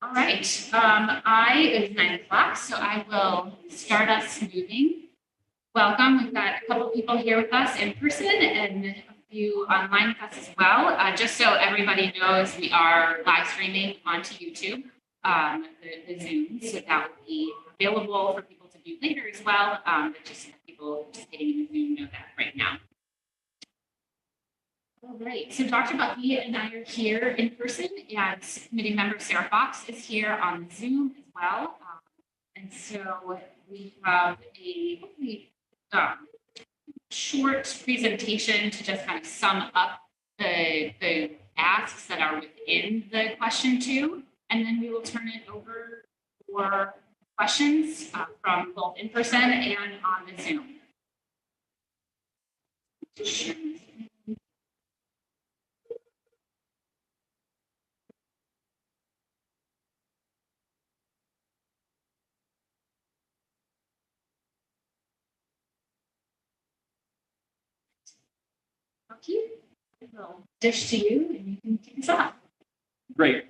All right, it's 9 o'clock, so I will start us moving. Welcome. We've got a couple people here with us in person and a few online with us as well. Just so everybody knows, we are live streaming onto YouTube, the Zoom, so that will be available for people to view later as well. But just people participating in the Zoom know that right now. All right, so Dr. Bucky and I are here in person, and committee member Sarah Fox is here on Zoom as well. And so we have a hopefully short presentation to just kind of sum up the asks that are within the question 2, and then we will turn it over for questions from both in person and on the Zoom. I'll dish to you and you can kick us off. Great.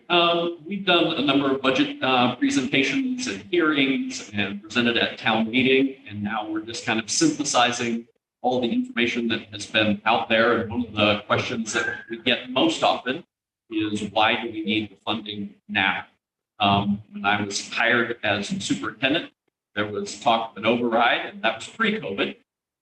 We've done a number of budget presentations and hearings and presented at town meeting, and now we're just kind of synthesizing all the information that has been out there. And one of the questions that we get most often is, why do we need the funding now? When I was hired as superintendent, there was talk of an override, and that was pre-COVID.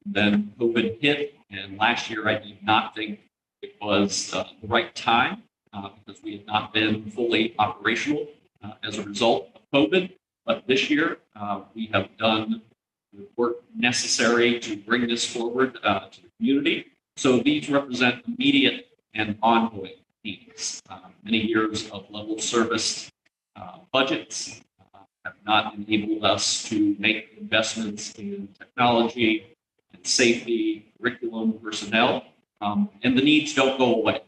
Then COVID hit, and last year I did not think it was the right time because we had not been fully operational as a result of COVID. But this year we have done the work necessary to bring this forward to the community. So these represent immediate and ongoing needs. Many years of level service budgets have not enabled us to make investments in technology and safety, curriculum, personnel, and the needs don't go away.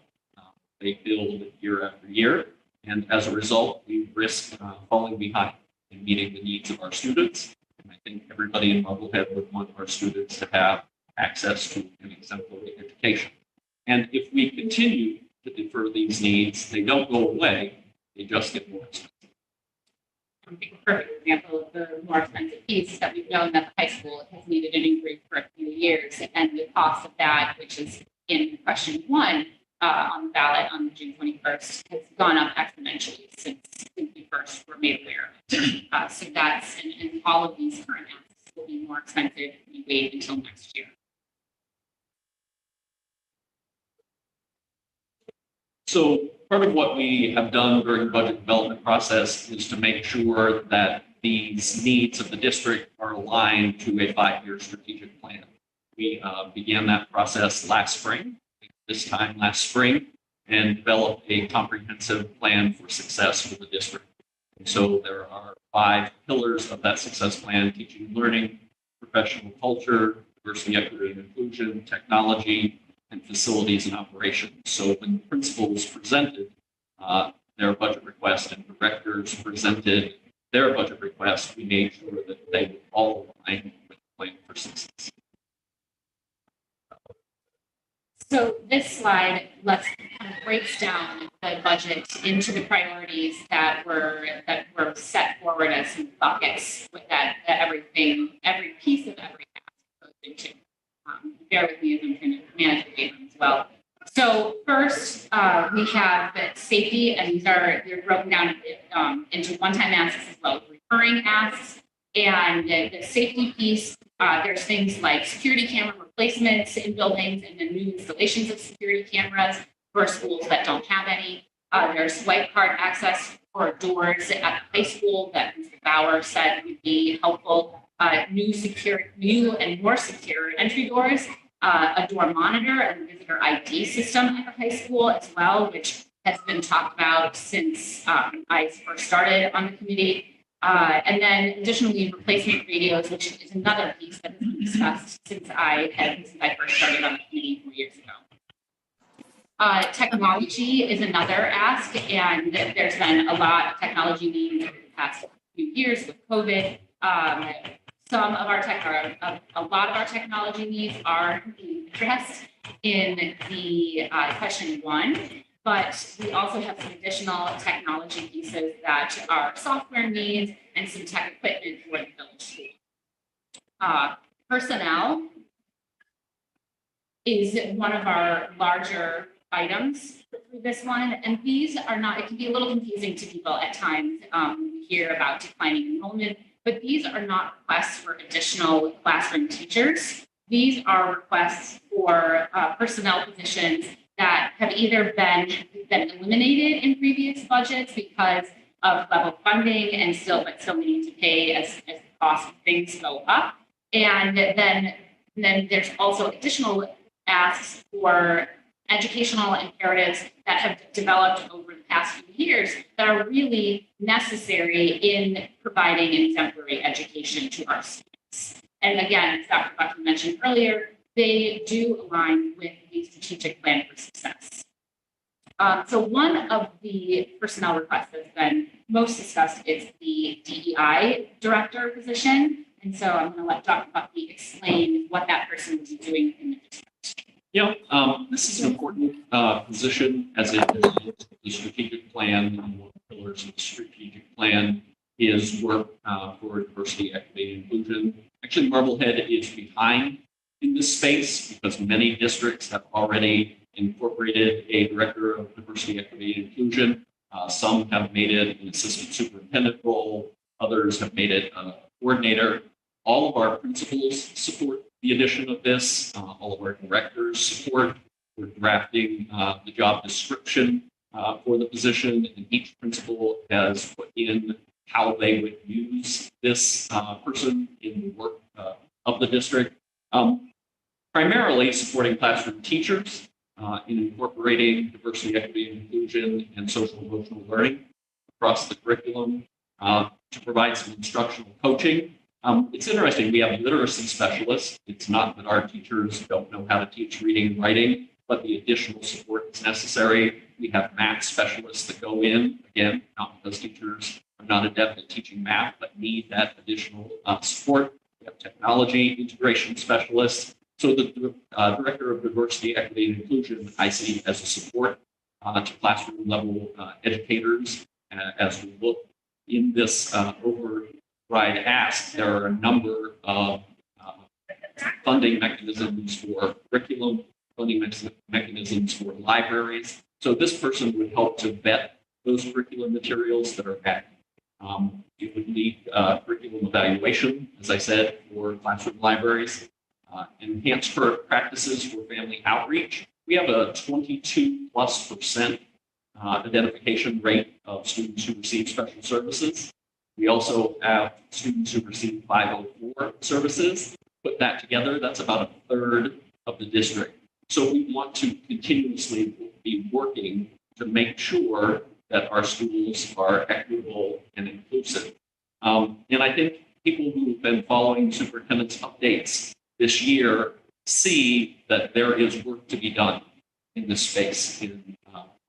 They build year after year, and as a result, we risk falling behind in meeting the needs of our students. And I think everybody in Marblehead would want our students to have access to an exemplary education. And if we continue to defer these needs, they don't go away, they just get more expensive. I think a perfect example of the more expensive piece that we've known that the high school has needed an increase for a few years, and the cost of that, which is in question 1 on the ballot on June 21st, has gone up exponentially since we first were made aware of it. So that's, and all of these current asks will be more expensive if we wait until next year. So part of what we have done during the budget development process is to make sure that these needs of the district are aligned to a 5-year strategic plan. We began that process last spring, and developed a comprehensive plan for success for the district. And so there are 5 pillars of that success plan: teaching and learning, professional culture, diversity, equity, and inclusion, technology, and facilities and operations. So when principals presented their budget request and directors presented their budget request, we made sure that they would all align with the plan for success. So this slide kind of breaks down the budget into the priorities that were set forward as some buckets with that every piece of every task goes into. Bear with me as I'm trying to manage the data as well. So first, we have safety, and they're broken down into one-time asks as well as recurring asks. And the safety piece, there's things like security camera replacements in buildings and then new installations of security cameras for schools that don't have any. There's swipe card access for doors at the high school that Mr. Bauer said would be helpful. New and more secure entry doors, a door monitor and visitor ID system at the high school as well, which has been talked about since I first started on the committee. And then additionally, replacement radios, which is another piece that has been discussed since I first started on the committee 4 years ago. Technology is another ask, and there's been a lot of technology needs over the past few years with COVID. Some of our a lot of our technology needs are addressed in the question 1, but we also have some additional technology pieces that are software needs and some tech equipment for the village school. Personnel is one of our larger items for this one, and these are not, it can be a little confusing to people at times when we hear about declining enrollment, but these are not requests for additional classroom teachers. These are requests for personnel positions that have either been eliminated in previous budgets because of level funding and still we need to pay as the cost of things go up. And then there's also additional asks for educational imperatives that have developed over the past few years that are really necessary in providing an exemplary education to our students. And again, as Dr. Bucky mentioned earlier, they do align with the strategic plan for success. So one of the personnel requests that's been most discussed is the DEI director position. And so I'm going to let Dr. Bucky explain what that person will be doing in the district. Yeah, this is an important position as it is the strategic plan. One of the pillars of the strategic plan is work for diversity, equity, and inclusion. Actually, Marblehead is behind in this space because many districts have already incorporated a director of diversity, equity, and inclusion. Some have made it an assistant superintendent role. Others have made it a coordinator. All of our principals support the addition of this. All of our directors support. We're drafting the job description for the position, and each principal has put in how they would use this person in the work of the district. Primarily supporting classroom teachers in incorporating diversity, equity, and inclusion and social emotional learning across the curriculum to provide some instructional coaching. It's interesting, we have literacy specialists. It's not that our teachers don't know how to teach reading and writing, but the additional support is necessary. We have math specialists that go in, again, not because teachers are not adept at teaching math, but need that additional support. We have technology integration specialists. So the Director of Diversity, Equity, and Inclusion, I see as a support to classroom level educators as we look in this override ask. There are a number of funding mechanisms for curriculum, funding mechanisms for libraries. So this person would help to vet those curriculum materials that are back. It would lead curriculum evaluation, as I said, for classroom libraries. Enhanced practices for family outreach. We have a 22+% identification rate of students who receive special services. We also have students who receive 504 services. Put that together, that's about a third of the district. So we want to continuously be working to make sure that our schools are equitable and inclusive. And I think people who have been following superintendent's updates this year see that there is work to be done in this space in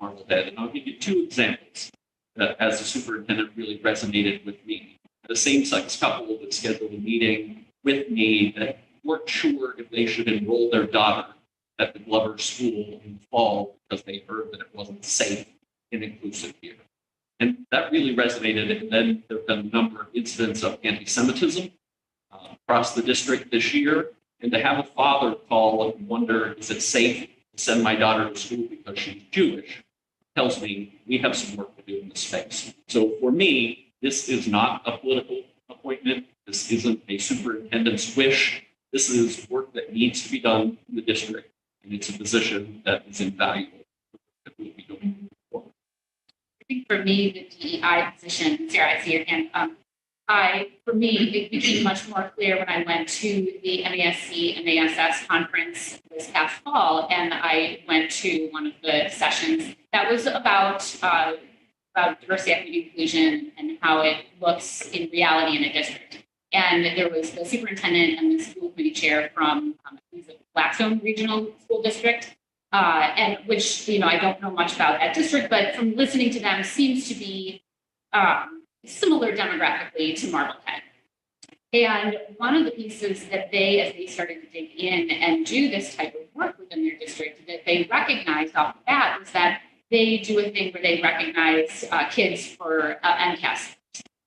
Marblehead. And I'll give you two examples that as a superintendent really resonated with me. The same-sex couple that scheduled a meeting with me that weren't sure if they should enroll their daughter at the Glover School in the fall because they heard that it wasn't safe and inclusive here. And that really resonated. And then there have been a number of incidents of anti-Semitism across the district this year. And to have a father call and wonder, is it safe to send my daughter to school because she's Jewish, tells me we have some work to do in this space. So for me, this is not a political appointment. This isn't a superintendent's wish. This is work that needs to be done in the district. And it's a position that is invaluable that we'll be doing forward. I think for me, the DEI position, Sarah, I see your hand up. For me, it became much more clear when I went to the MASC, MASS conference this past fall, and I went to one of the sessions that was about diversity, equity, inclusion, and how it looks in reality in a district. And there was the superintendent and the school committee chair from the Blackstone Regional School District, and which, I don't know much about that district, but from listening to them, seems to be similar demographically to Marblehead. And one of the pieces that as they started to dig in and do this type of work within their district, that they recognized off the bat was that they do a thing where they recognize kids for MCAS.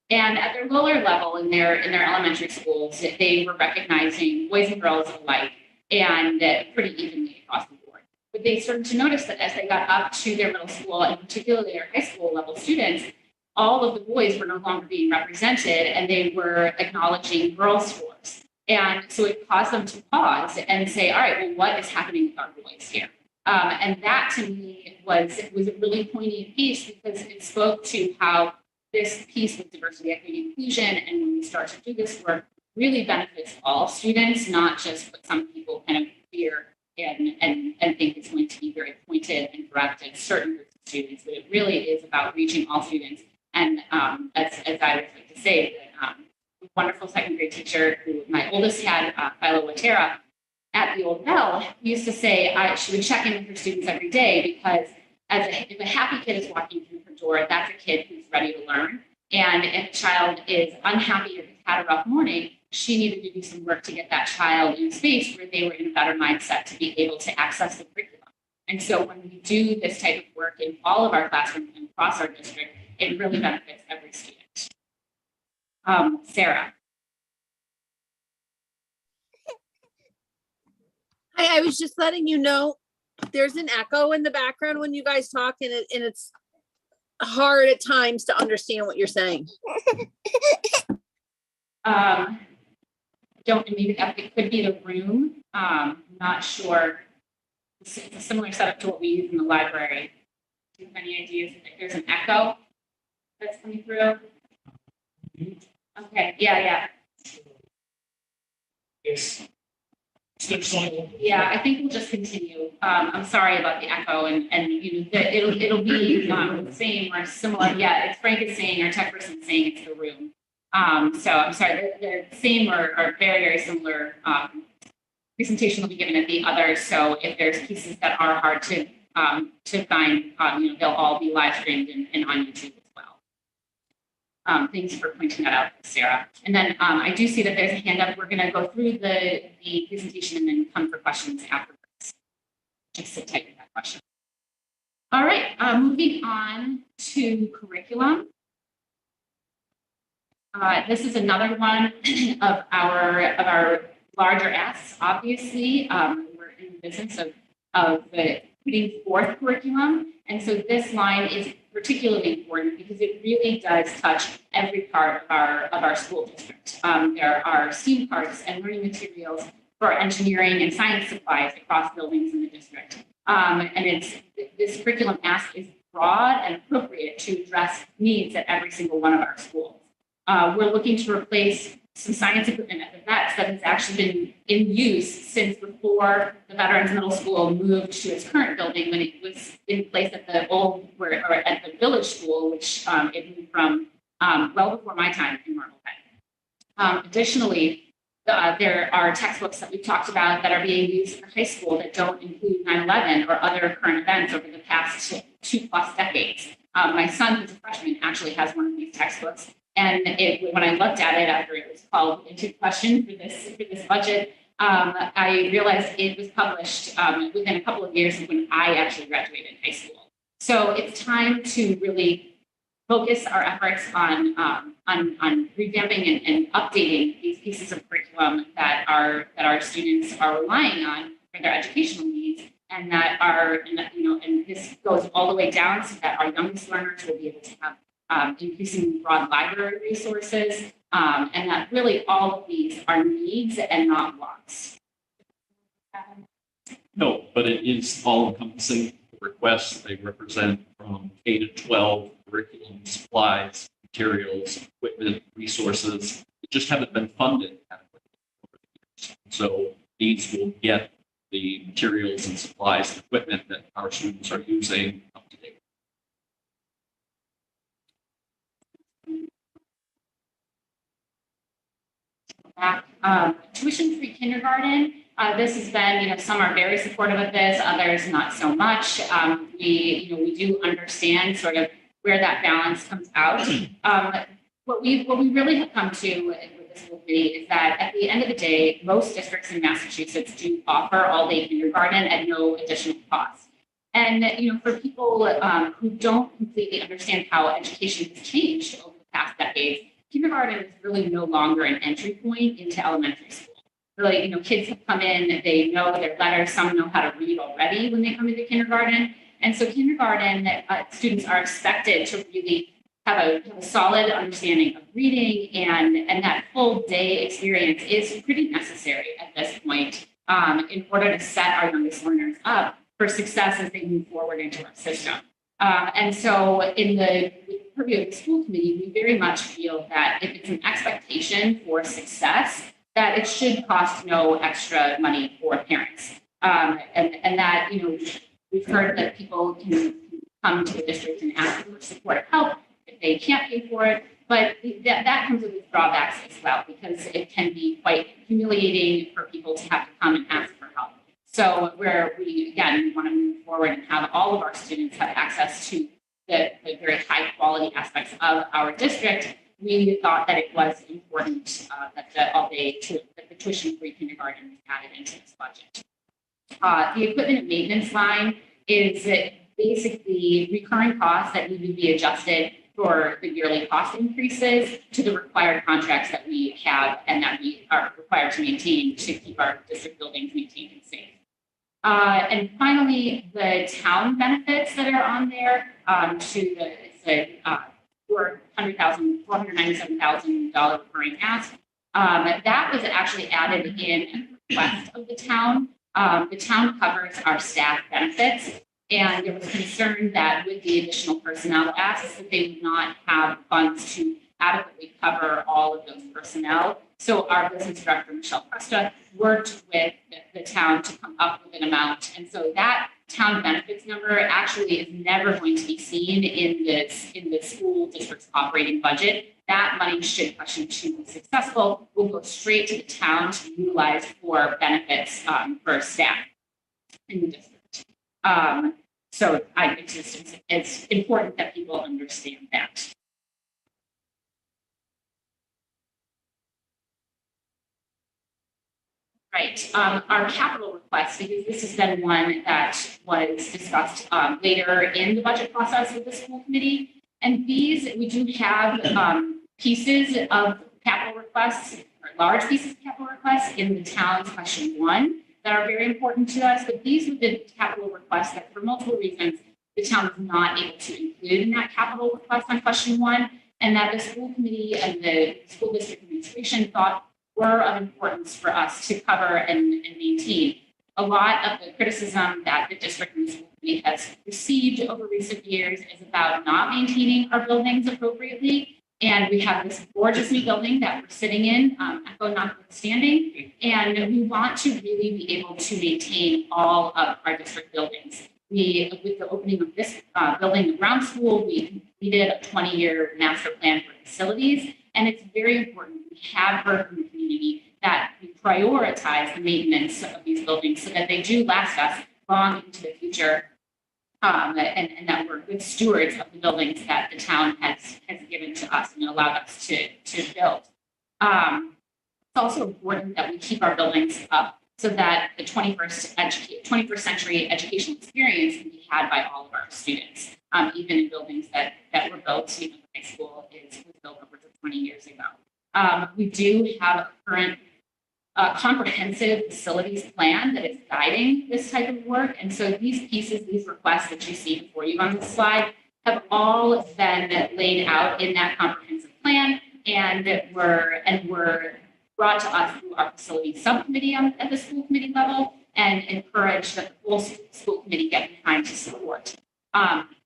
And at their lower level in their elementary schools, they were recognizing boys and girls alike and pretty evenly across the board. But they started to notice that as they got up to their middle school, and particularly their high school level students, all of the boys were no longer being represented and they were acknowledging girls' scores. And so it caused them to pause and say, all right, well, what is happening with our boys here? And that to me was a really poignant piece because it spoke to how this piece with diversity, equity, inclusion, and when we start to do this work, really benefits all students, not just what some people kind of fear and think is going to be very pointed and directed at certain groups of students. But it really is about reaching all students. And as I would like to say, that a wonderful second grade teacher who my oldest had, Philo Watera, at the Old Bell, used to say she would check in with her students every day because if a happy kid is walking through her door, that's a kid who's ready to learn. And if a child is unhappy or has had a rough morning, she needed to do some work to get that child in a space where they were in a better mindset to be able to access the curriculum. And so when we do this type of work in all of our classrooms and across our district, it really benefits every student. Sarah. I was just letting you know there's an echo in the background when you guys talk, and it's hard at times to understand what you're saying. Maybe it could be the room. Not sure. It's a similar setup to what we use in the library. Do you have any ideas if there's an echo that's coming through? Okay, yeah. Yes. Yeah, I think we'll just continue. I'm sorry about the echo, and it'll be the same or similar. Yeah, it's Frank is saying, our tech person is saying it's the room. So I'm sorry, the same or very, very similar presentation will be given at the others. So if there's pieces that are hard to find, they'll all be live streamed and on YouTube as well. Thanks for pointing that out, Sarah. And then I do see that there's a hand up. We're going to go through the presentation and then come for questions afterwards. Just sit tight with that question. All right, moving on to curriculum. This is another one of our larger asks. Obviously, we're in the business of putting forth curriculum, and so this line is particularly important because it really does touch every part of our school district. There are STEAM parts and learning materials for engineering and science supplies across buildings in the district. And this curriculum ask is broad and appropriate to address needs at every single one of our schools. We're looking to replace some science equipment at the vets that has actually been in use since before the Veterans Middle School moved to its current building, when it was in place at the at the village school, which it moved from well before my time in Marblehead. Additionally, there are textbooks that we've talked about that are being used in high school that don't include 9/11 or other current events over the past 2+ decades. My son, who's a freshman, actually has one of these textbooks. And when I looked at it after it was called into question for this budget, I realized it was published within a couple of years of when I actually graduated high school. So it's time to really focus our efforts on revamping and updating these pieces of curriculum that our students are relying on for their educational needs, and that and this goes all the way down so that our youngest learners will be able to have increasing broad library resources, and that really all of these are needs and not wants. No, but it is all encompassing requests. They represent from K to 12 curriculum, supplies, materials, equipment, resources. They just haven't been funded adequately over the years. So these will get the materials and supplies and equipment that our students are using up to date. Tuition-free kindergarten. This has been, some are very supportive of this, others not so much. We do understand sort of where that balance comes out. What we really have come to with the school committee is that at the end of the day, most districts in Massachusetts do offer all-day kindergarten at no additional cost. And for people who don't completely understand how education has changed over the past decades, kindergarten is really no longer an entry point into elementary school. Really, kids have come in, they know their letters, some know how to read already when they come into kindergarten. And so kindergarten students are expected to really have a solid understanding of reading, and that full day experience is pretty necessary at this point in order to set our youngest learners up for success as they move forward into our system. And so in the purview of the school committee, we very much feel that if it's an expectation for success, that it should cost no extra money for parents. And that, we've heard that people can come to the district and ask for support or help if they can't pay for it, but that comes with drawbacks as well, because it can be quite humiliating for people to have to come and ask for help. So where we want to move forward and have all of our students have access to the very high quality aspects of our district, we thought that it was important that the tuition-free kindergarten was added into this budget. The equipment and maintenance line is basically recurring costs that need to be adjusted for the yearly cost increases to the required contracts that we have and that we are required to maintain to keep our district buildings maintained and safe. And finally, the town benefits that are on there it's a $497,000 recurring ask. That was actually added in at the request of the town. The town covers our staff benefits, and there was concern that with the additional personnel asks that they would not have funds to adequately cover all of those personnel. So our business director, Michelle Presta, worked with the town to come up with an amount. And so that town benefits number actually is never going to be seen in the school district's operating budget. That money, should question 2 be successful, will go straight to the town to utilize for benefits for staff in the district. So it's important that people understand that. Right. Our capital request, because this has been one that was discussed later in the budget process with the school committee. And these, we do have pieces of capital requests, or large pieces of capital requests in the town's question 1 that are very important to us. But these were the capital requests that, for multiple reasons, the town was not able to include in that capital request on question 1, and that the school committee and the school district administration thought were of importance for us to cover and maintain. A lot of the criticism that the district and the school committee has received over recent years is about not maintaining our buildings appropriately. And we have this gorgeous new building that we're sitting in, ECHO notwithstanding, and we want to really be able to maintain all of our district buildings. With the opening of this building, the ground school, we completed a 20-year master plan for facilities, and it's very important we have heard from the community that we prioritize the maintenance of these buildings so that they do last us long into the future, and that we're good stewards of the buildings that the town has given to us and allowed us to build. It's also important that we keep our buildings up so that the 21st century educational experience can be had by all of our students, even in buildings that were built, even the high school was built over 20 years ago. We do have a current comprehensive facilities plan that is guiding this type of work. And so these pieces, these requests that you see before you on this slide have all been laid out in that comprehensive plan and were brought to us through our facilities subcommittee at the school committee level and encouraged that the full school committee get behind to support.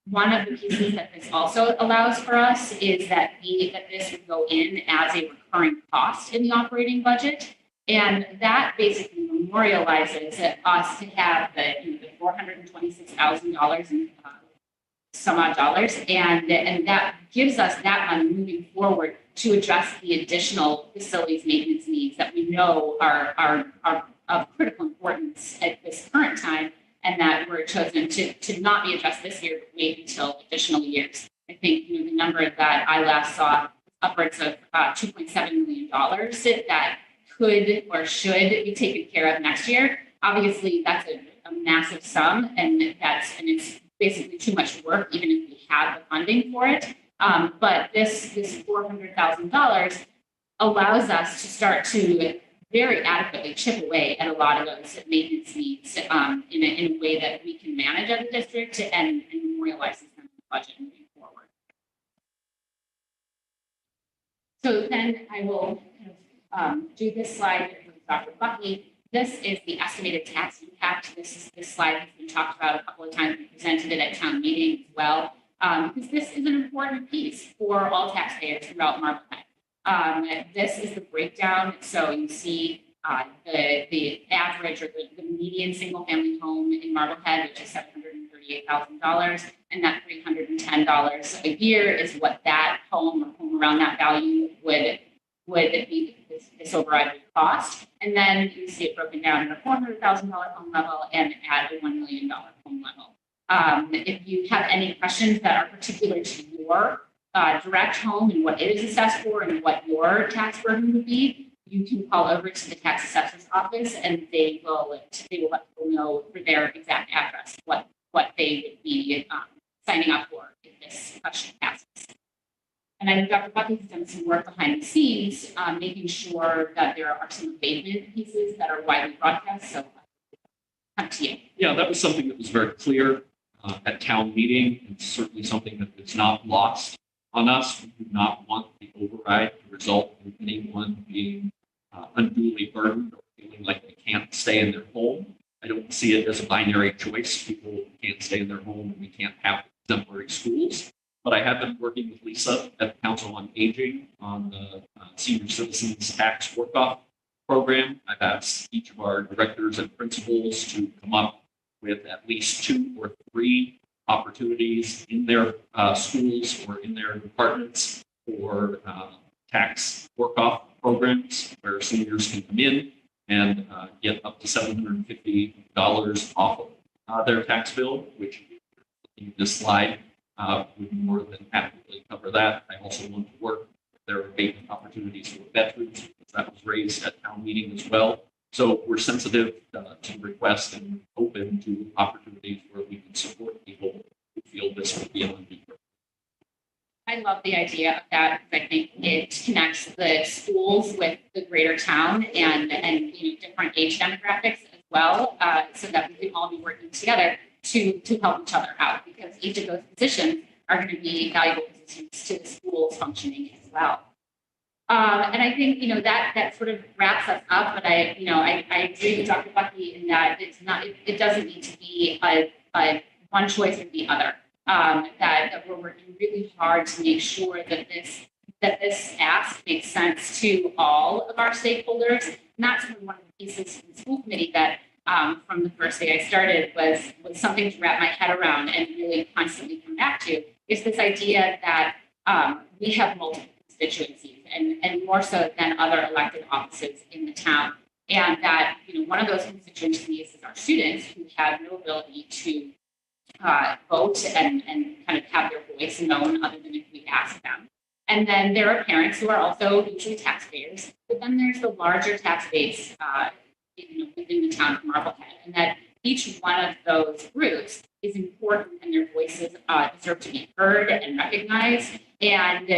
One of the pieces that this also allows for us is that this would go in as a recurring cost in the operating budget. And that basically memorializes us to have the $426,000 in some odd dollars, and that gives us that money moving forward to address the additional facilities maintenance needs that we know are of critical importance at this current time, and that were chosen to not be addressed this year, but wait until additional years. I think the number that I last saw upwards of $2.7 million that could or should be taken care of next year. Obviously, that's a massive sum, and it's basically too much work, even if we have the funding for it. But this $400,000 allows us to start to very adequately chip away at a lot of those maintenance needs in a way that we can manage as a district and memorializes them in the budget moving forward. So then I will do this slide with Dr. Bucky. This is the estimated tax impact. This slide has been talked about a couple of times. We presented it at town meeting as well, because this is an important piece for all taxpayers throughout Marblehead. This is the breakdown. So you see the average or the median single family home in Marblehead, which is $738,000, and that $310 a year is what that home or home around that value would be this override would cost. And then you see it broken down at a $400,000 home level and at a $1 million home level. If you have any questions that are particular to your direct home and what it is assessed for and what your tax burden would be, you can call over to the tax assessor's office, and they will let people know for their exact address what they would be signing up for if this question passes. And I know Dr. Bucky has done some work behind the scenes, making sure that there are some abatement pieces that are widely broadcast. So, up to you. Yeah, that was something that was very clear at town meeting. It's certainly something that is not lost on us. We do not want the override to result in anyone being unduly burdened or feeling like they can't stay in their home. I don't see it as a binary choice. People can't stay in their home and we can't have exemplary schools. But I have been working with Lisa at the Council on Aging on the Senior Citizens Tax Work-Off program. I've asked each of our directors and principals to come up with at least 2 or 3 opportunities in their schools or in their departments for tax work-off programs where seniors can come in and get up to $750 off of their tax bill, which in this slide would more than adequately cover that. I also want to work with their abatement opportunities for veterans, because that was raised at town meeting as well. So we're sensitive to request and open to opportunities where we can support people who feel this would be an undue burden. I love the idea of that, because I think it connects the schools with the greater town and different age demographics as well, so that we can all be working together to help each other out, because each of those positions are going to be valuable positions to the school's functioning as well. And I think that sort of wraps us up. But I agree with Dr. Bucky in that it doesn't need to be a one choice or the other. That we're working really hard to make sure that this ask makes sense to all of our stakeholders. And that's one of the pieces in the school committee that from the first day I started was something to wrap my head around and really constantly come back to, is this idea that we have multiple constituencies and more so than other elected offices in the town. And that, one of those constituencies is our students who have no ability to vote and kind of have their voice known other than if we ask them. And then there are parents who are also usually taxpayers, but then there's the larger tax base within the town of Marblehead, and that each one of those groups is important and their voices deserve to be heard and recognized. And,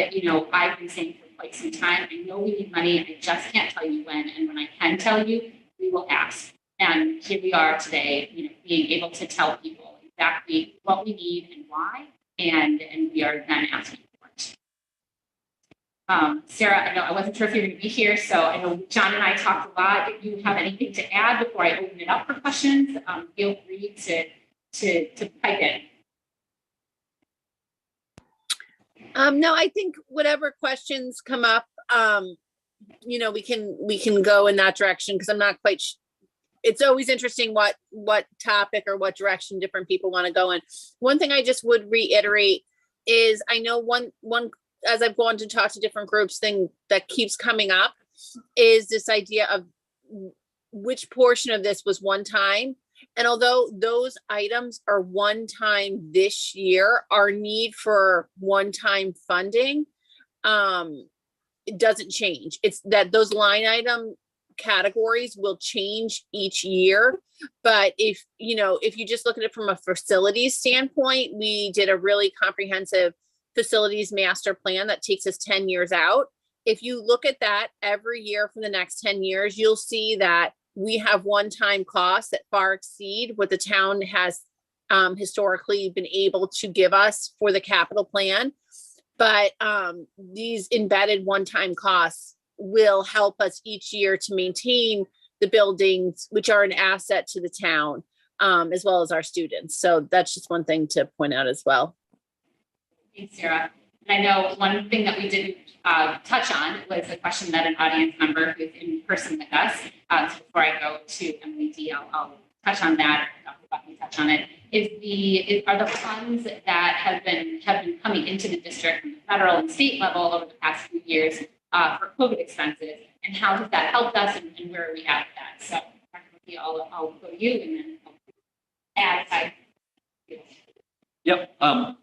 I've been saying for quite some time, I know we need money, I just can't tell you when, and when I can tell you, we will ask. And here we are today, being able to tell people exactly what we need and why, and we are then asking for it. Sarah, I know I wasn't sure if you're going to be here, so I know John and I talked a lot. If you have anything to add before I open it up for questions, feel free to pipe in. No, I think whatever questions come up, we can go in that direction, because I'm not quite it's always interesting what topic or what direction different people want to go in. One thing I just would reiterate is I know one as I've gone to talk to different groups, thing that keeps coming up is this idea of which portion of this was one time. And although those items are one time this year, our need for one-time funding, it doesn't change. It's that those line item categories will change each year. But if you just look at it from a facilities standpoint, we did a really comprehensive facilities master plan that takes us 10 years out. If you look at that every year for the next 10 years, you'll see that we have one-time costs that far exceed what the town has historically been able to give us for the capital plan. But these embedded one-time costs will help us each year to maintain the buildings, which are an asset to the town, as well as our students. So that's just one thing to point out as well. Thanks, Sarah. And I know one thing that we didn't touch on was a question that an audience member who's in person with us. So before I go to Emily D, I'll touch on that. Touch on it. Are the funds that have been coming into the district from the federal and state level over the past few years for COVID expenses, and how has that helped us, and where are we at with that? So I'll go to you, and then I'll add. Yep.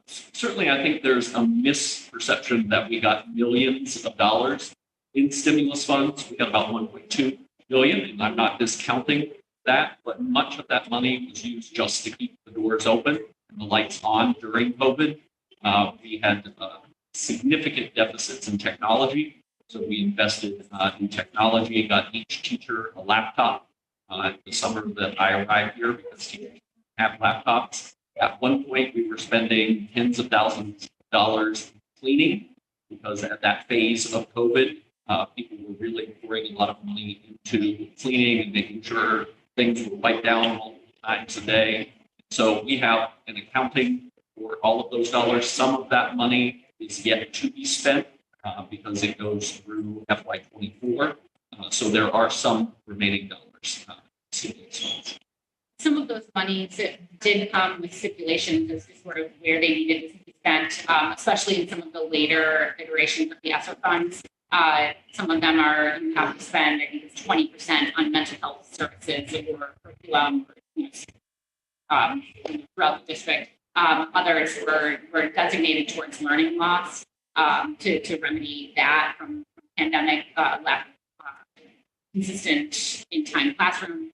Certainly, I think there's a misperception that we got millions of dollars in stimulus funds. We got about 1.2 billion, and I'm not discounting that, but much of that money was used just to keep the doors open and the lights on during COVID. We had significant deficits in technology, so we invested in technology, got each teacher a laptop the summer that I arrived here, because teachers have laptops. At one point, we were spending tens of thousands of dollars cleaning, because at that phase of COVID, people were really pouring a lot of money into cleaning and making sure things were wiped down multiple times a day. So we have an accounting for all of those dollars. Some of that money is yet to be spent because it goes through FY24. So there are some remaining dollars. Some of those monies did come with stipulations as to sort of where they needed to be spent, especially in some of the later iterations of the ESSER funds. Some of them are, you have to spend, I think it's 20% on mental health services or curriculum throughout the district. Others were designated towards learning loss to remedy that from pandemic lack of consistent in-time classroom.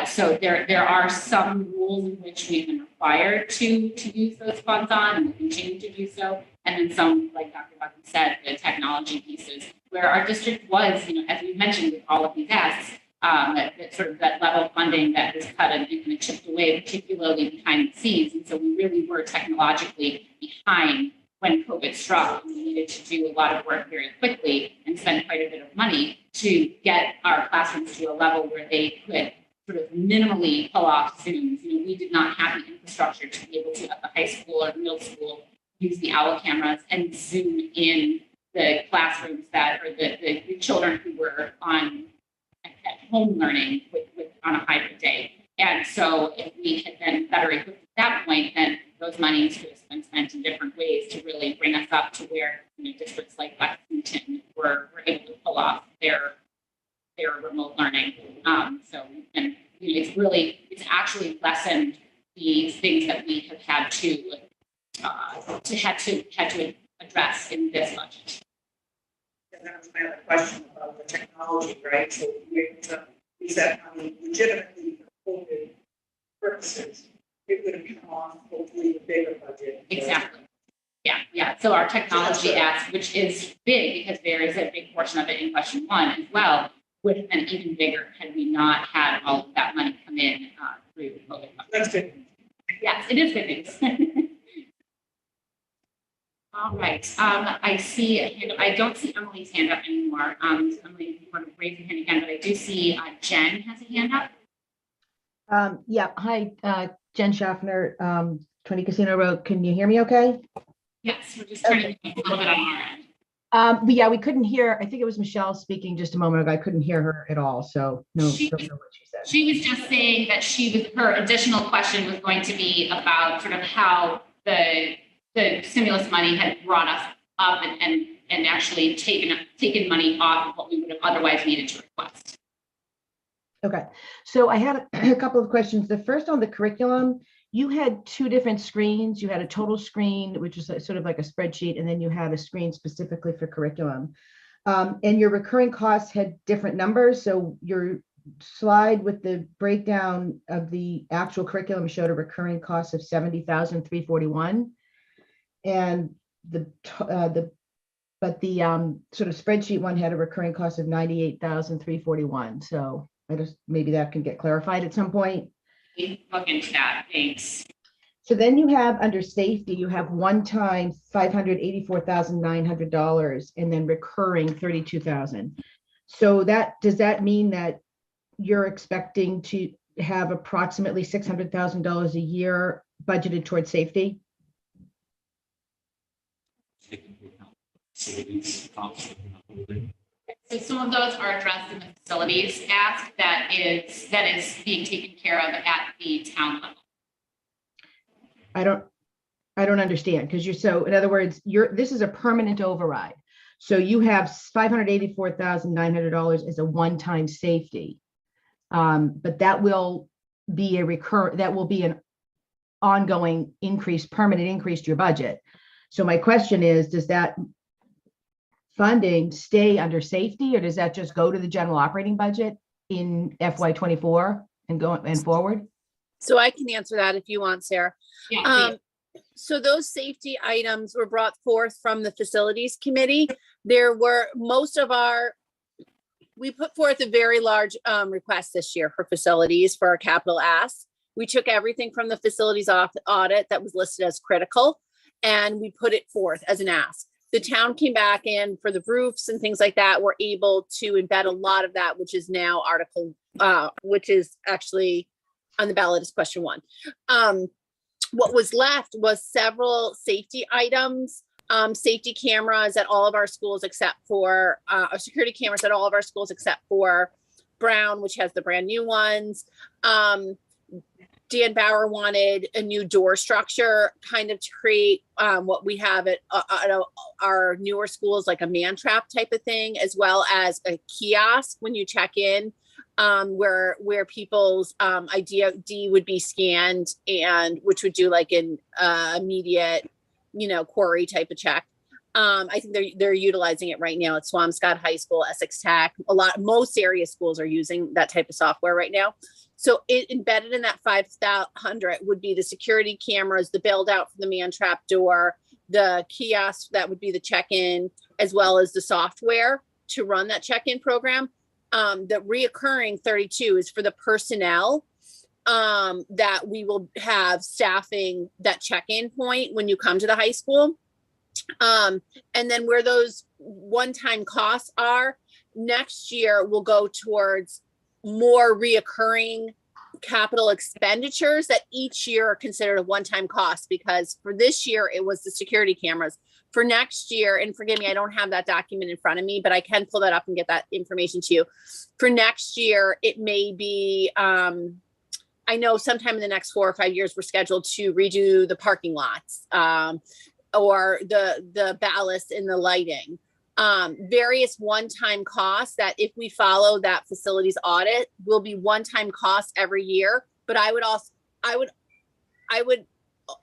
So there are some rules in which we've been required to use those funds on, and we'll continue to do so. And then some, like Dr. Buckley said, the technology pieces, where our district was, as we mentioned with all of these asks, that sort of that level of funding that was cut and kind of chipped away, particularly behind the scenes. And so we really were technologically behind when COVID struck. We needed to do a lot of work very quickly and spend quite a bit of money to get our classrooms to a level where they could sort of minimally pull off Zooms. We did not have the infrastructure to be able to, at the high school or the middle school, use the OWL cameras and Zoom in the classrooms that, or the children who were at home learning on a hybrid day. And so if we had been better equipped at that point, then those monies could have been spent in different ways to really bring us up to where districts like Lexington were able to pull off their remote learning. So and it's actually lessened these things that we have had to address in this budget. And that was my other question about the technology, right? So we're able to use that money legitimately for COVID purposes. It would have come off hopefully a bigger budget. Exactly. Yeah. So our technology ask, which is big because there is a big portion of it in question one as well, would have been even bigger had we not had all of that money come in through COVID. That's good. Yes, it is good news. All right. I see a hand up. I don't see Emily's hand up anymore. Emily, if you want to raise your hand again, but I do see Jen has a hand up. Yeah. Hi, Jen Schaffner, 20 Casino Road. Can you hear me okay? Yes, we're just turning a little bit on our end. But yeah, we couldn't hear, I think it was Michelle speaking just a moment ago. I couldn't hear her at all. So no, She- don't know what she said. She was just saying that her additional question was going to be about sort of how the stimulus money had brought us up and actually taken money off of what we would have otherwise needed to request. Okay, so I had a couple of questions. The first on the curriculum, you had two different screens. You had a total screen, which is sort of like a spreadsheet, and then you had a screen specifically for curriculum. And your recurring costs had different numbers. So your slide with the breakdown of the actual curriculum showed a recurring cost of $70,341, and the sort of spreadsheet one had a recurring cost of $98,341. So I just, maybe that can get clarified at some point. Look into that, thanks. So then you have under safety, you have one-time $584,900 and then recurring $32,000. So does that mean that you're expecting to have approximately $600,000 a year budgeted towards safety? So some of those are addressed in the facilities ask that is being taken care of at the town level. I don't understand, because in other words, this is a permanent override. So you have $584,900 as a one-time safety. But that will be an ongoing increase, permanent increase to your budget. So my question is, does that funding stay under safety, or does that just go to the general operating budget in FY24 and go and forward? So I can answer that if you want, Sarah. Yeah, So those safety items were brought forth from the facilities committee. We put forth a very large request this year for facilities for our capital ask. We took everything from the facilities audit that was listed as critical, and we put it forth as an ask. The town came back in for the roofs and things like that. We're able to embed a lot of that, which is now which is actually on the ballot as question 1. What was left was several safety items, safety cameras at all of our schools except for security cameras at all of our schools except for Brown, which has the brand new ones. Dan Bauer wanted a new door structure, kind of to create what we have at our newer schools, like a man trap type of thing, as well as a kiosk when you check in, where people's ID would be scanned, and which would do like an immediate, query type of check. I think they're utilizing it right now at Swampscott High School, Essex Tech. Most area schools are using that type of software right now. So embedded in that 500 would be the security cameras, the build out for the man trap door, the kiosk that would be the check-in, as well as the software to run that check-in program. The reoccurring 32 is for the personnel that we will have staffing that check-in point when you come to the high school. And then where those one-time costs are, next year will go towards more reoccurring capital expenditures that each year are considered a one-time cost, because for this year it was the security cameras. For next year, and forgive me, I don't have that document in front of me, but I can pull that up and get that information to you. For next year, it may be, I know sometime in the next 4 or 5 years, we're scheduled to redo the parking lots or the ballast in the lighting. Various one-time costs that if we follow that facilities audit will be one-time costs every year. But I would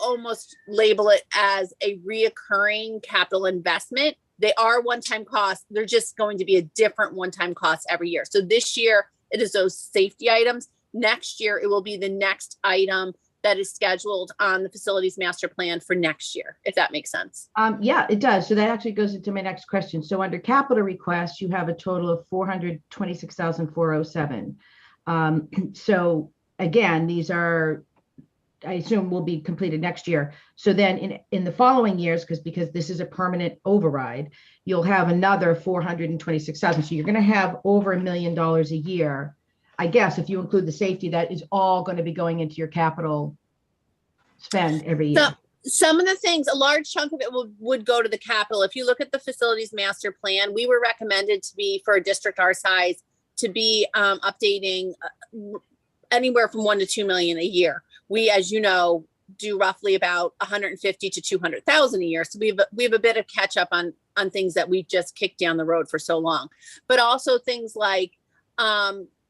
almost label it as a reoccurring capital investment. They are one-time costs. They're just going to be a different one-time cost every year. So this year it is those safety items. Next year, it will be the next item that is scheduled on the facilities master plan for next year, if that makes sense. Yeah, it does. So that actually goes into my next question. So under capital requests, you have a total of $426,407. So again, these are, I assume, will be completed next year. So then in the following years, because this is a permanent override, you'll have another 426,000. So you're going to have over $1 million a year. I guess if you include the safety, that is all going to be going into your capital spend every year. some of the things, a large chunk of it would go to the capital. If you look at the facilities master plan, we were recommended to be, for a district our size, to be updating anywhere from 1 to 2 million a year. We, as you know, do roughly about 150 to 200,000 a year. So we have a bit of catch up on things that we've just kicked down the road for so long. But also things like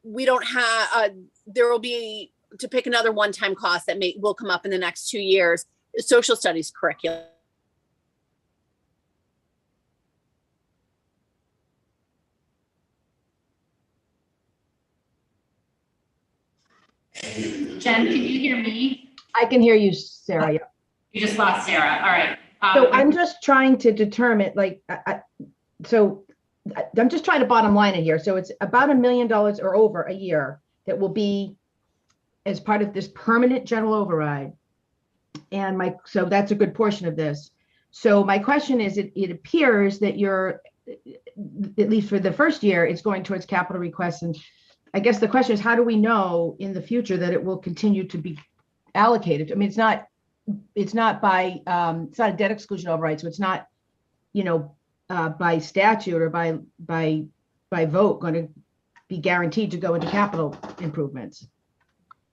we don't have, there will be, to pick another one-time cost that will come up in the next 2 years, social studies curriculum. Jen, can you hear me? I can hear you, Sarah. Yeah. You just lost Sarah. All right. So I'm just trying to determine, like, I'm just trying to bottom line it here. So it's about $1 million or over a year that will be as part of this permanent general override. And so that's a good portion of this. So my question is, it appears that you're, at least for the first year, it's going towards capital requests. And I guess the question is, how do we know in the future that it will continue to be allocated? I mean, it's not a debt exclusion override. So it's not, by statute or by vote going to be guaranteed to go into capital improvements.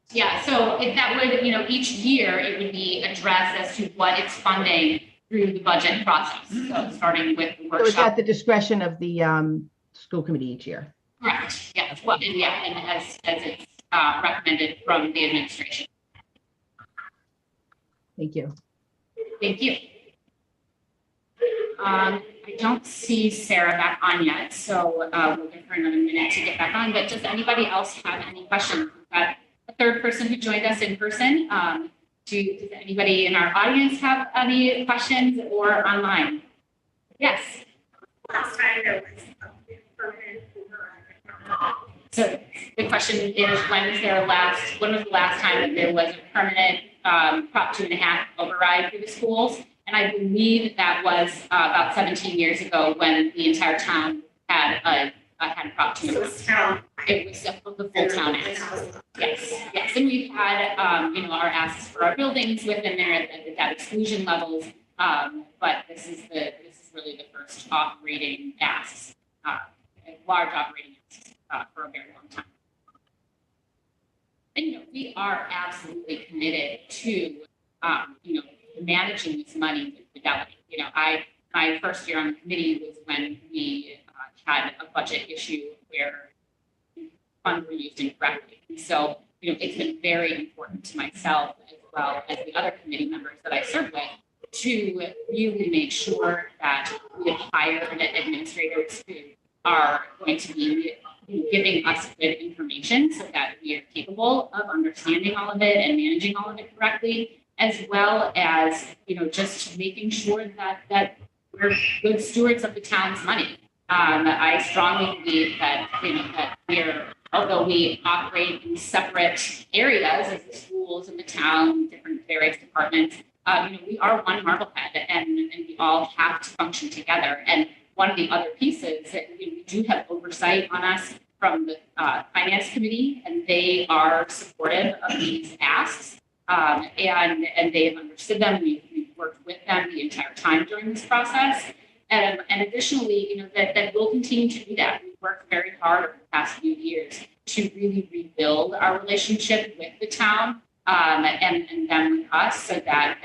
Yeah, so if that would, each year it would be addressed as to what it's funding through the budget process. So starting with the workshop. So it's at the discretion of the school committee each year. Correct. Yeah. Well, and as it's recommended from the administration. Thank you. Thank you. I don't see Sarah back on yet, so we'll give her another minute to get back on. But does anybody else have any questions? We've got a third person who joined us in person. Does anybody in our audience have any questions or online? Yes. Last time there was a permanent override. So the question is, when was the last time that there was a permanent Prop 2.5 override for the schools? And I believe that was about 17 years ago when the entire town had a Prop 2. It was the full town ask. Yes. And we've had, our asks for our buildings within there at the debt exclusion levels. But this is really the first operating asks, large operating asks for a very long time. And, we are absolutely committed to, managing this money with fidelity. My first year on the committee was when we had a budget issue where funds were used incorrectly. And so, it's been very important to myself as well as the other committee members that I serve with to really make sure that we have hired administrators who are going to be giving us good information so that we are capable of understanding all of it and managing all of it correctly, as well as, just making sure that we're good stewards of the town's money. I strongly believe that, that although we operate in separate areas as the schools and the town, different various departments, we are one Marblehead and we all have to function together. And one of the other pieces that we do have oversight on us from the finance committee, and they are supportive of these asks. And they have understood them. We've worked with them the entire time during this process. And additionally, that we'll continue to do that. We've worked very hard over the past few years to really rebuild our relationship with the town and them with us so that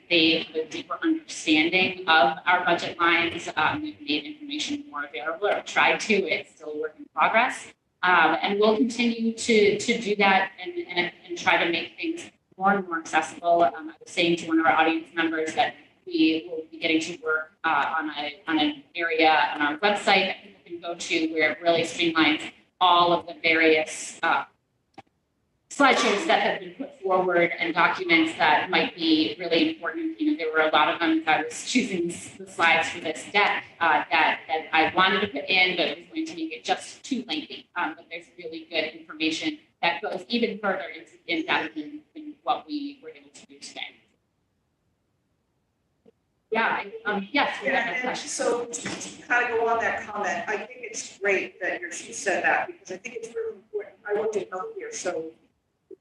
they have a deeper understanding of our budget lines. We've made information more available, or tried to. It's still a work in progress. And we'll continue to do that and try to make things more and more accessible. I was saying to one of our audience members that we will be getting to work on an area on our website that people can go to where it really streamlines all of the various slideshows that have been put forward and documents that might be really important. There were a lot of them that I was choosing the slides for this deck that I wanted to put in, but it was going to make it just too lengthy. But there's really good information that goes even further in depth than what we were able to do today. Yeah, yes, we have a question. So to kind of go on that comment, I think it's great that you said that because I think it's really important. I worked in healthcare, so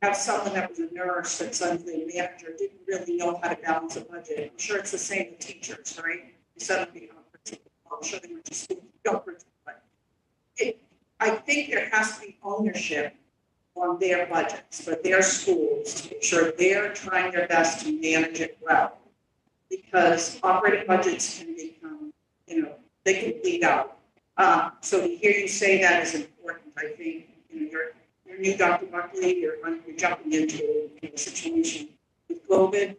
have someone that was a nurse that suddenly a manager didn't really know how to balance a budget. I'm sure it's the same with teachers, right? You suddenly become a principal. I'm sure they went to school, don't principal, but I think there has to be ownership on their budgets for their schools to make sure they're trying their best to manage it well. Because operating budgets can become, they can bleed out. So to hear you say that is important. I think, you're new, Dr. Buckley, you're jumping into a situation with COVID.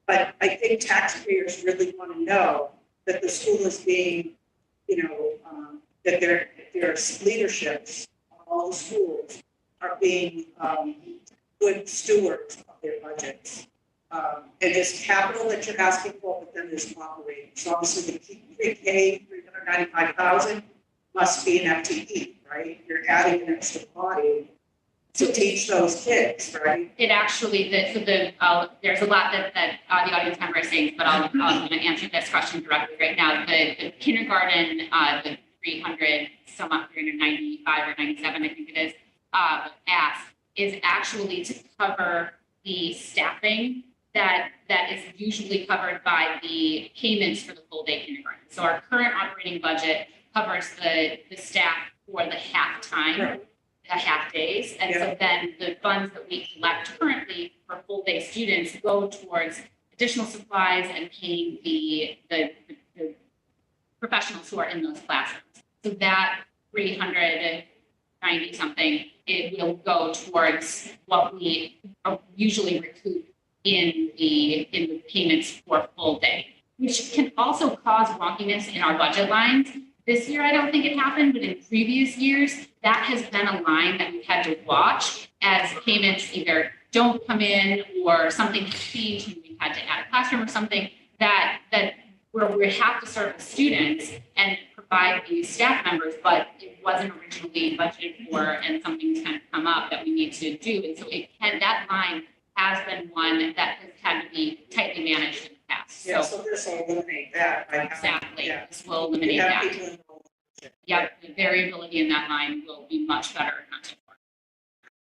But I think taxpayers really want to know that the school is being, that their leaderships of all the schools are being good stewards of their budgets. And there's capital that you're asking for, but then there's operating. So obviously the pre-K, 395,000 must be an FTE, right? You're adding an extra body to teach those kids, right? It actually, there's a lot that the audience member is saying, but I'm going to answer this question directly right now. The kindergarten, the 300, somewhat 395 or 97, I think it is, ask is actually to cover the staffing that is usually covered by the payments for the full day kindergarten. So our current operating budget covers the staff for the half time. Right. The half days. And so then the funds that we collect currently for full day students go towards additional supplies and paying the professionals who are in those classrooms. So that 390 something, it will go towards what we usually recoup in the payments for full day, which can also cause wonkiness in our budget lines. This year, I don't think it happened, but in previous years, that has been a line that we've had to watch as payments either don't come in or something has changed and we've had to add a classroom or something that where we have to serve the students and provide these staff members, but it wasn't originally budgeted for and something's kind of come up that we need to do. And so that line has been one that has had to be tightly managed in the past. Yeah, so this will eliminate that. Right? Exactly. Yeah. This will eliminate You have that. people in the- Yep, the variability in that line will be much better accounted for.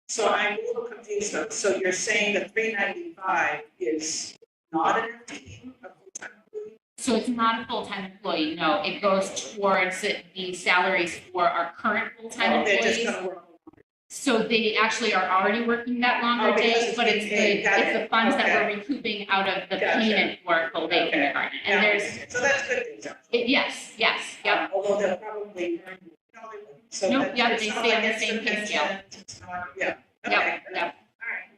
So I'm a little confused though. So you're saying the 395 is not an FTE, a full-time employee? So it's not a full-time employee, no, it goes towards the salaries for our current full-time They're just employees. gonna work. So they actually are already working that longer Oh, because day, it's but it's paid. Got the it. funds that Okay. we're recouping out of the Gotcha. payment for full day Okay. kindergarten. Yeah. And there's, So that's good news. yes, yep. Although they'll probably learn, no, they wouldn't. So Nope, that- yeah, it's they not stay on like the same it's pay scale. it's not- Yeah. Yep, Okay. yep. All right.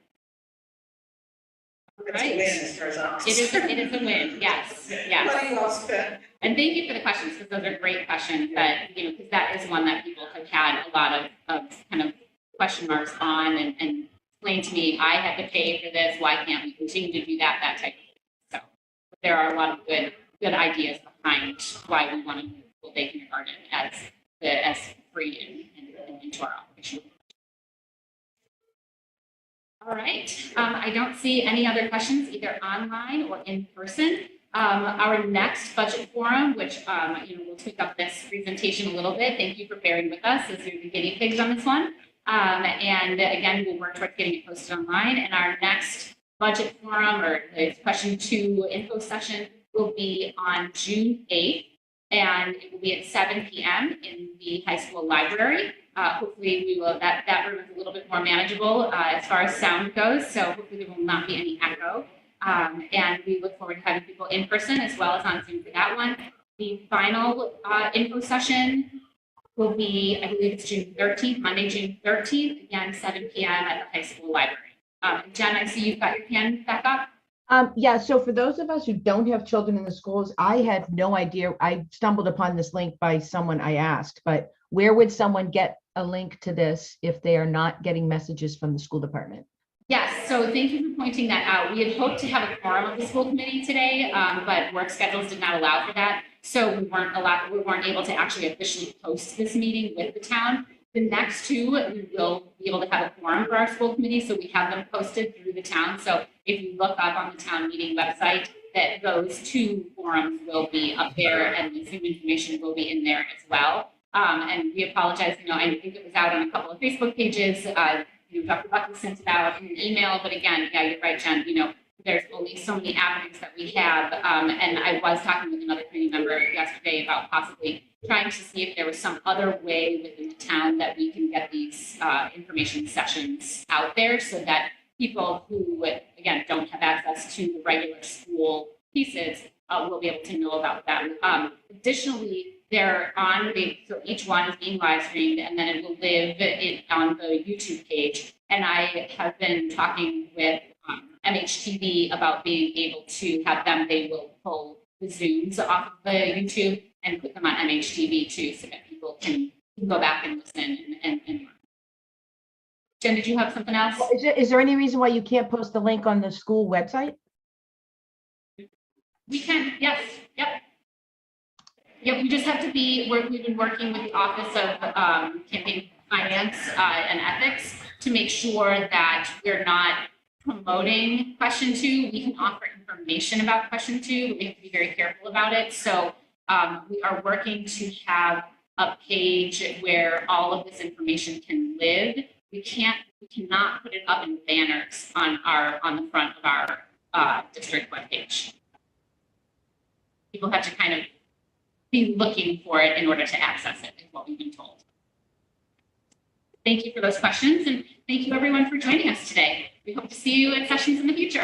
All That's a right. win as far as I'm It is a win, yes, yes. Money well spent. And thank you for the questions, because those are great questions that, because that is one that people have had a lot of kind of question marks on and explain to me, I had to pay for this, why can't we continue to do that type of thing. So there are a lot of good ideas behind why we want to move full day kindergarten as free and into our operation. All right, I don't see any other questions either online or in person. Our next budget forum, which we'll tweak up this presentation a little bit. Thank you for bearing with us as you're the guinea pigs on this one. And again, we'll work towards getting it posted online. And our next budget forum or the question 2 info session will be on June 8th. And it will be at 7 p.m. in the high school library. Hopefully we will, that room is a little bit more manageable as far as sound goes. So hopefully there will not be any echo. And we look forward to having people in person as well as on Zoom for that one. The final info session will be, I believe it's June 13th, Monday, June 13th, again, 7 p.m. at the high school library. Jen, I see you've got your hand back up. Yeah, so for those of us who don't have children in the schools, I had no idea. I stumbled upon this link by someone I asked, but where would someone get a link to this if they are not getting messages from the school department? Yes, so thank you for pointing that out. We had hoped to have a forum of the school committee today, but work schedules did not allow for that. So we weren't able to actually officially post this meeting with the town. The next 2, we will be able to have a forum for our school committee, so we have them posted through the town. So if you look up on the town meeting website, that those 2 forums will be up there and the Zoom information will be in there as well. And we apologize, I think it was out on a couple of Facebook pages. Dr. Buckley sent it out in an email, but again, yeah, you're right, Jen, there's only so many avenues that we have. And I was talking with another committee member yesterday about possibly trying to see if there was some other way within the town that we can get these information sessions out there so that people who, again, don't have access to the regular school pieces will be able to know about them. Additionally, so each one is being live streamed, and then it will live on the YouTube page. And I have been talking with MHTV about being able to have them, they will pull the Zooms off of the YouTube and put them on MHTV too, so that people can go back and listen and learn. Jen, did you have something else? Is there any reason why you can't post the link on the school website? We can, yes, yep. Yeah, we just have to we've been working with the Office of Campaign Finance and Ethics to make sure that we're not promoting question 2. We can offer information about question 2, but we have to be very careful about it. So we are working to have a page where all of this information can live. We cannot put it up in banners on the front of our district webpage. People have to kind of be looking for it in order to access it, is what we've been told. Thank you for those questions, and thank you everyone for joining us today. We hope to see you at sessions in the future.